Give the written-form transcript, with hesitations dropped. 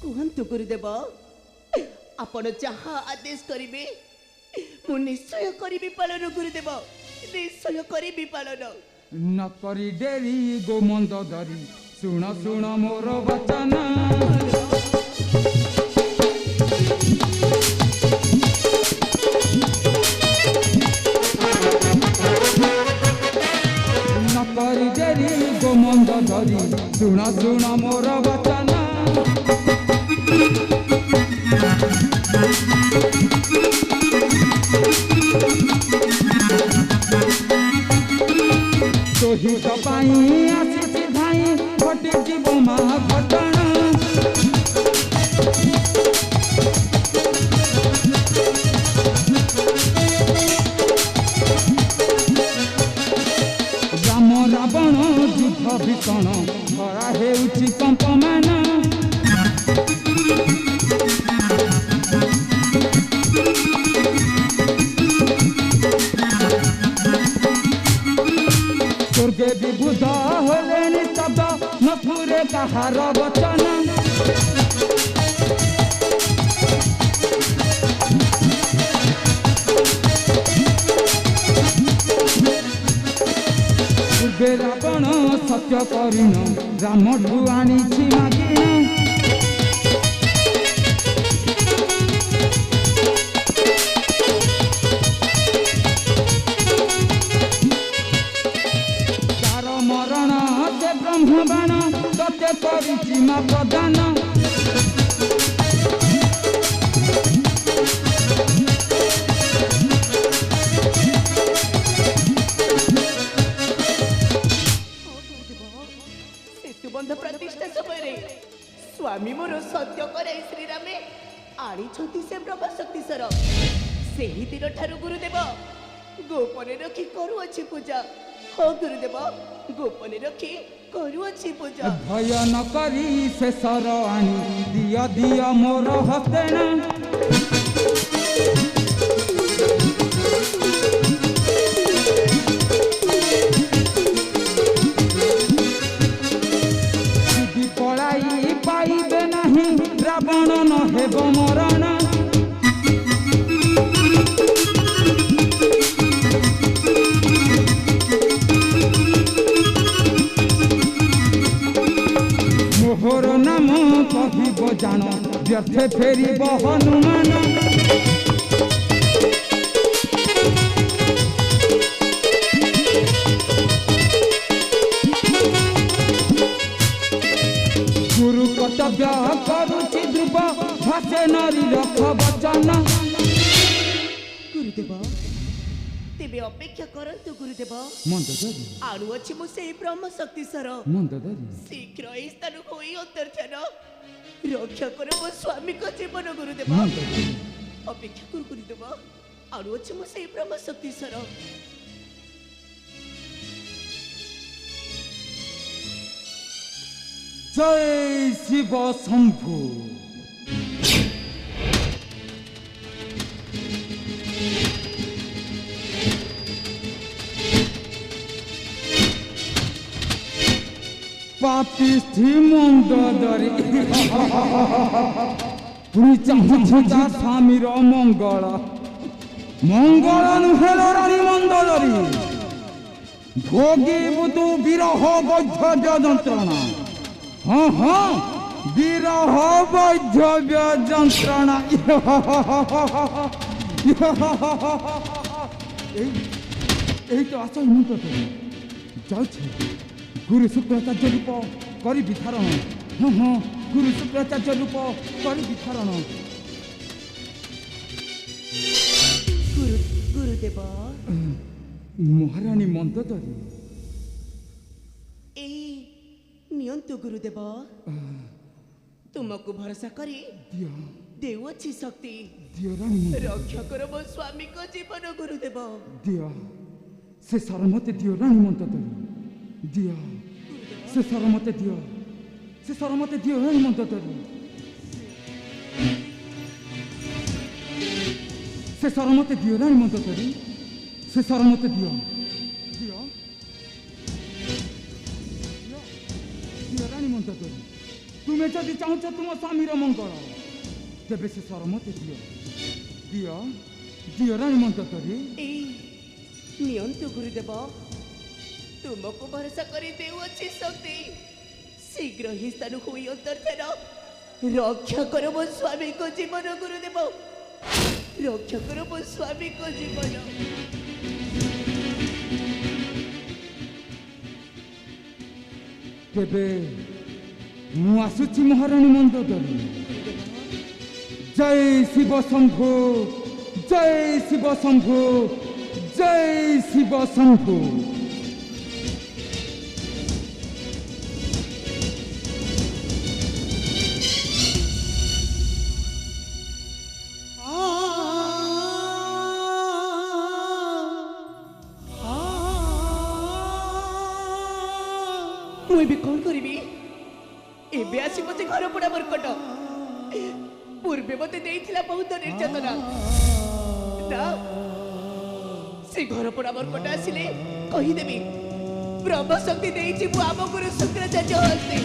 କୁହନ୍ତୁ ଗୁରୁଦେବ ଆପଣ ଯାହା ଆଦେଶ କରିବେ ମୁଁ ନିଶ୍ଚୟ କରିବି ପାଳନ ଗୁରୁଦେବ ନିଶ୍ଚୟ କରିବି ପାଳନ न करी डेरी गोमंद धरी सुण सुण मोर वचन न करी डेरी गोमंद धरी सुण सुण मोर वचन तोहित पाई आसी धाई घटी जीव मा घटना राम रावण युद्ध भीषण धरा हेउछि कंपमान स्वर्गे विबुध होले निस्तब्ध नफुरे कहार वचन पूर्वे रावण सत्य करिण राम ठू आनिछि मागिण ब्रह्मबाण सत्य करिछि मा प्रदान सेतुबंध प्रतिष्ठा समय स्वामी मोर सत्य करे श्रीरामे आनी से ब्रह्मशक्तिश्वर से ही दिन ठारू गुरुदेव गोपने रखी करुअछि पूजा हाँ गुरुदेव गोपने रखी करुअछि पूजा भय न करी शेषर आनी दिय दिय मोर हस्तेना पड़ाई पाइबे नहीं रावण न हेब मरण मोहर नाम कहिब जान व्यर्थे फेरिब हनुमान गुरु कर्तव्य करुछि ध्रुव भाषे नारी रख वचन गुरुदेव तेबे अपेक्षा करंतु गुरुदेव मंदोदरी आनु अछि मो सेही ब्रह्मशक्तिश्वर मंदोदरी शीघ्र एही स्थान होई अंतर्ध्यान रक्षा कर मो स्वामी को जीवन गुरुदेव अपेक्षा कर गुरुदेव आनु अछि मो सेही ब्रह्मशक्तिश्वर जय शिव शंभु पापिष्ठी मंदोदरी पुणी चाहूँ स्वामी मंगल मंगल नुहे रानी मंदोदरी भोगी तू विरह वैधव्य जंत्रणा हाँ हाँ विरह वैधव्य जंत्रणा तो आस जाऊे गुरु शुक्राचार्य रूप कर विधारण हाँ हाँ गुरु शुक्राचार्य रूप कर विधारण गुरुदेव महारानी मंदोदरी नियंतु गुरुदेव तुमको भरोसा करी देउछि शक्ति रक्षा कर मो स्वामी को जीवन गुरुदेव दिया से सरमते दियो रानी मंदोदरी दिया से सरमते दियो रानी मंदोदरी से सरमते दियो रानी मंदोदरी से सरमते दियो दियो दियो रानी मंदोदरी ତୁମେ ଯଦି ଚାହୁଁଛ ତୁମ ସ୍ୱାମୀର ମଙ୍ଗଳ ତେବେ ସେ ସର ମତେ ଦିଅ ଦିଅ ଦିଅ ରାଣୀ ମନ୍ଦୋଦରୀ। ଏଇ ନିଅନ୍ତୁ ଗୁରୁଦେବ, ତୁମକୁ ଭରସା କରି ଦେଉଅଛି ଶକ୍ତି। ଶୀଘ୍ର ହିଁ ସ୍ଥାନ ହୋଇ ଅନ୍ତର୍ଧାନ ରକ୍ଷା କର ମୋ ସ୍ୱାମୀଙ୍କ ଜୀବନ ଗୁରୁଦେବ, ରକ୍ଷା କର ମୋ ସ୍ୱାମୀଙ୍କ ଜୀବନ। ତେବେ ମୁଁ ଆସୁଛି ମହାରାଣୀ ମନ୍ଦୋଦରୀ। ଜୟ ଶିବ ଶମ୍ଭୁ, ଜୟ ଶିବ ଶମ୍ଭୁ, ଜୟ ଶିବ ଶମ୍ଭୁ। ମୁଁ ଏବେ କଣ କରିବି? ଏବେ ଆସି ମତେ ଘର ପୋଡ଼ା ମର୍କଟ। ପୂର୍ବେ ମତେ ଦେଇଥିଲା ବହୁତ ନିର୍ଯାତନା। ନା, ସେ ଘର ପୋଡ଼ା ମର୍କଟ ଆସିଲେ କହିଦେବି ବ୍ରହ୍ମ ଶକ୍ତି ଦେଇଛି ମୁଁ ଆମ ଗୁରୁ ଶୁକ୍ରାଚାର୍ଯ୍ୟ ହସ୍ତେ।